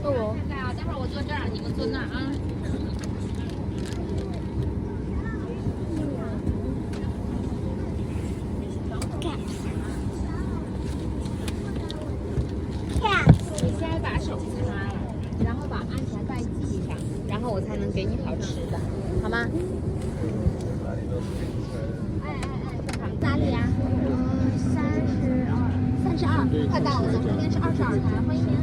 哦，待会儿我坐这儿，你们坐那儿啊。你先把手擦了，然后把安全带系上，然后我才能给你好吃的，好吗？哪里呀？32，快到了，左边是22台，欢迎您。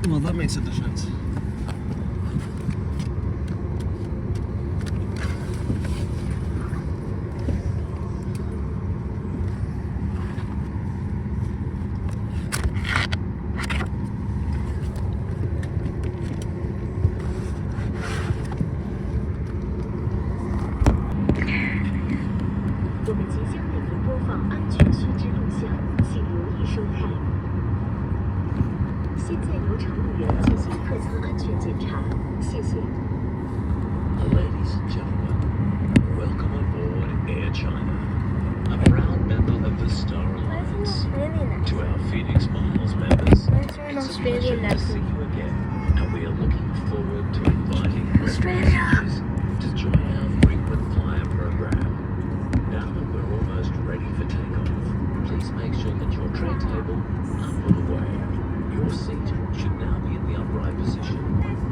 Well, that makes a difference. Ladies and gentlemen, welcome aboard Air China, a proud member of the Star Alliance. To our Phoenix Miles members, it's a pleasure to see you again, and we are looking forward to inviting passengers to join our frequent flyer program. Now that we're almost ready for takeoff, please make sure that your tray table are put away. Your seat should now be in the upright position,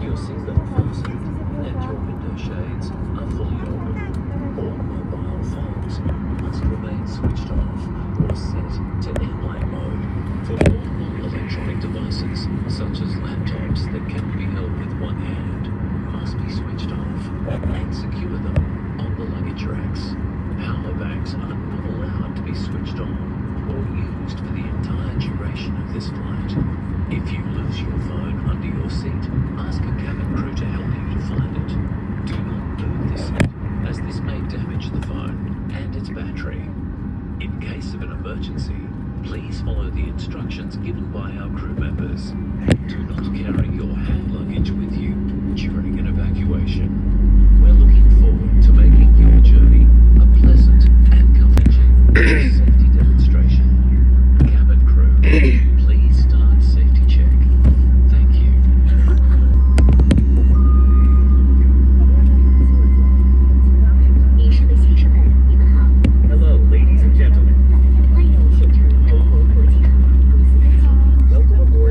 your seatbelt fastened, and your window shades are fully open. All mobile phones must remain switched off or set to airplane mode. For all electronic devices, such as laptops that can be held with one hand, must be switched off and secure them on the luggage racks. Power banks are not allowed to be switched on or used for the entire duration of this flight. If you lose your phone under your seat, ask a cabin crew to help you to find it. Do not move the seat, as this may damage the phone and its battery. In case of an emergency, please follow the instructions given by our crew members. Do not carry your hand luggage with you during an evacuation. We're looking forward to making your journey a pleasant and comfortable safety demonstration. Cabin crew, please start safety check. Thank you. Hello, ladies and gentlemen. Welcome aboard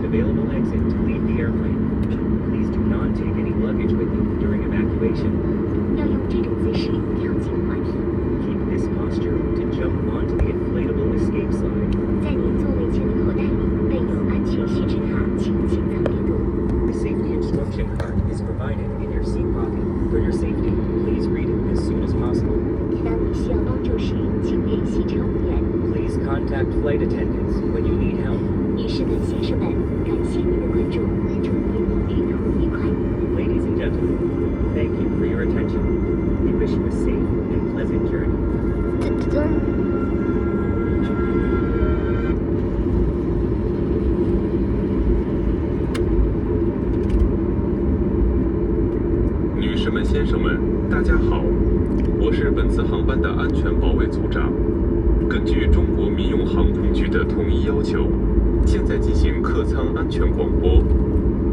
available exit to leave the airplane. Please do not take any luggage with you during evacuation. 要用这种姿势跳进滑梯。Keep this posture to jump onto the inflatable escape slide. 在你座位前的口袋里备有安全须知卡，请潜藏力度。The safety instruction card is provided in your seat pocket. For your safety, please read it as soon as possible. 当你需要帮助时，请联系乘务员。Please contact flight attendants when you need help. 女士们、先生们，感谢您的关注，祝您旅途愉快。Ladies and gentlemen, thank you for your attention. We wish you a safe and pleasant journey. 女士们、先生们，大家好，我是本次航班的安全保卫组长。根据中国民用航空局的统一要求，现在进行客舱安全广播。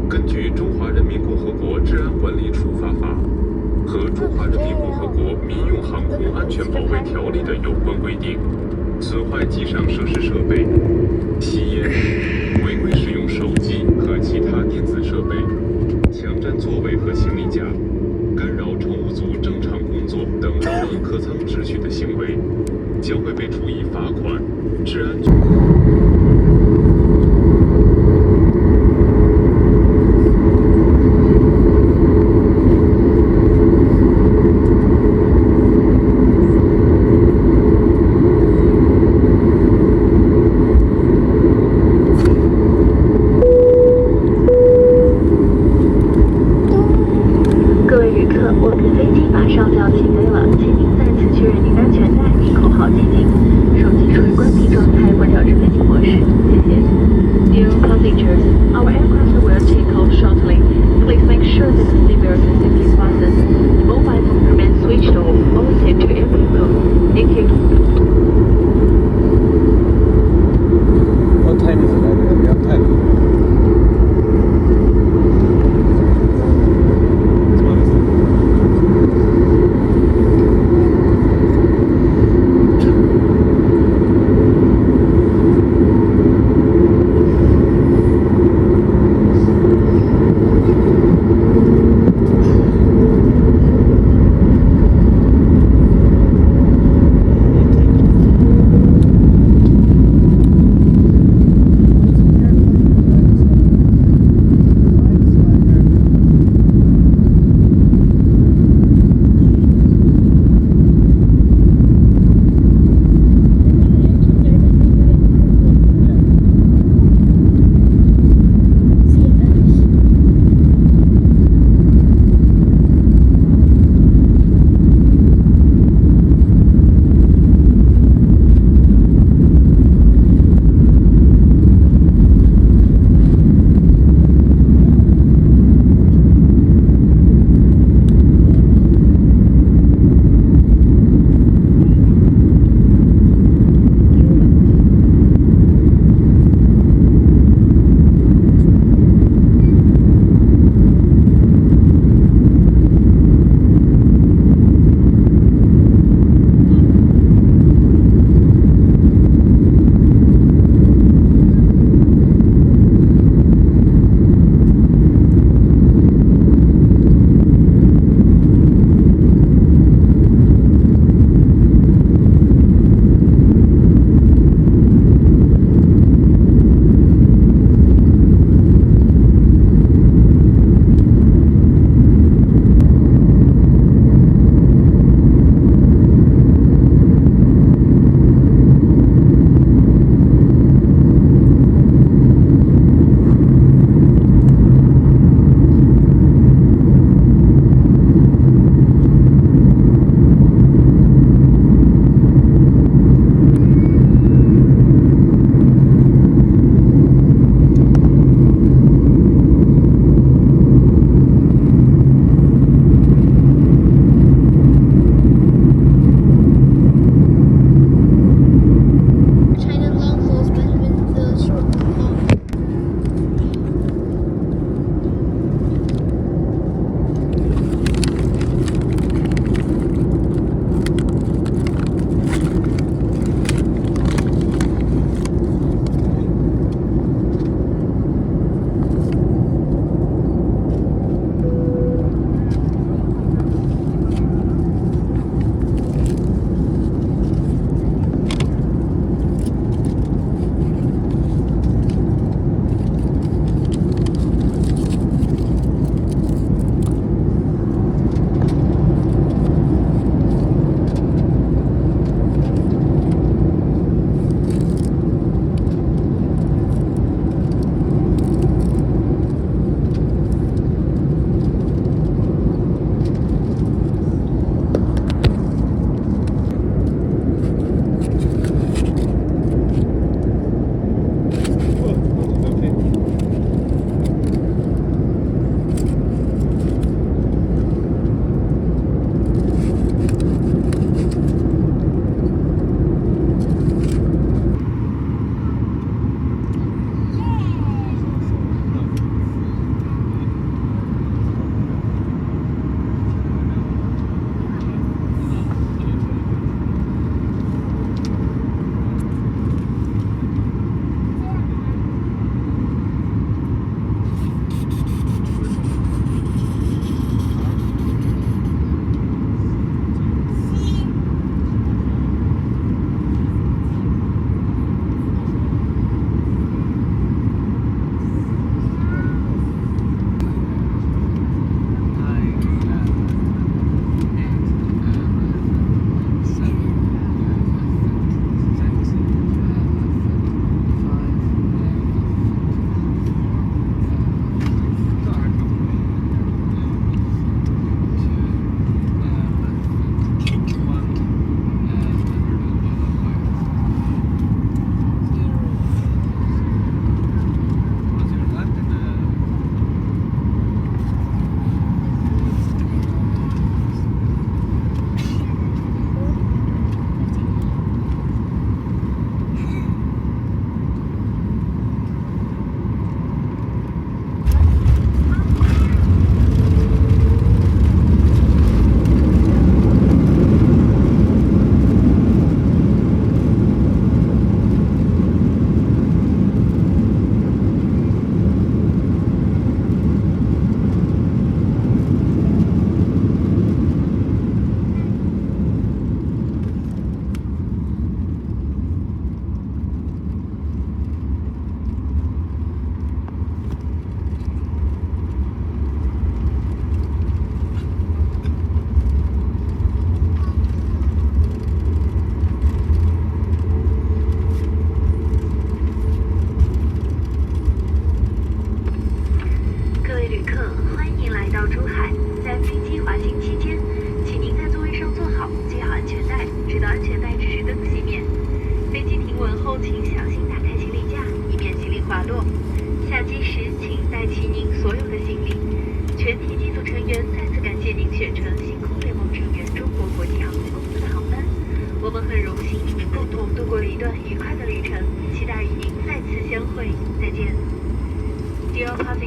根据《中华人民共和国治安管理处罚法》和《中华人民共和国民用航空安全保卫条例》的有关规定，损坏机上设施设备、吸烟、违规使用手机和其他电子设备、强占座位和行李架、干扰乘务组正常工作等扰乱客舱秩序的行为，将会被处以罚款、治安局。各位旅客，我们的飞机马上就要起飞了，请您再次确认您的安全带并扣好系紧，手机处于关闭状态或调至飞行模式，谢谢。Dear passengers, our aircraft will take off shortly. Please make sure that the seatbelt is safely fastened. The mobile phone remains switched off or set to airplane mode. Thank you. What time is it? What time?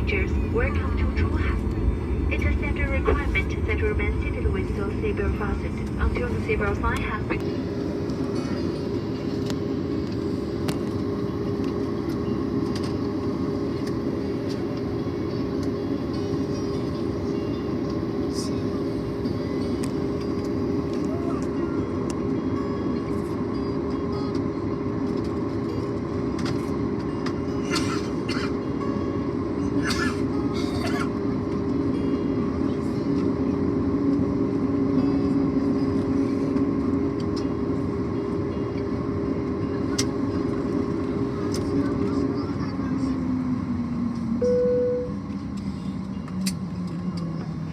passengers, welcome to Zhuhai. It's a standard requirement that you remain seated with your seatbelt fastened until the seatbelt sign has been.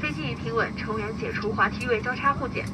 飞机已停稳，乘务员解除滑梯位交叉护件。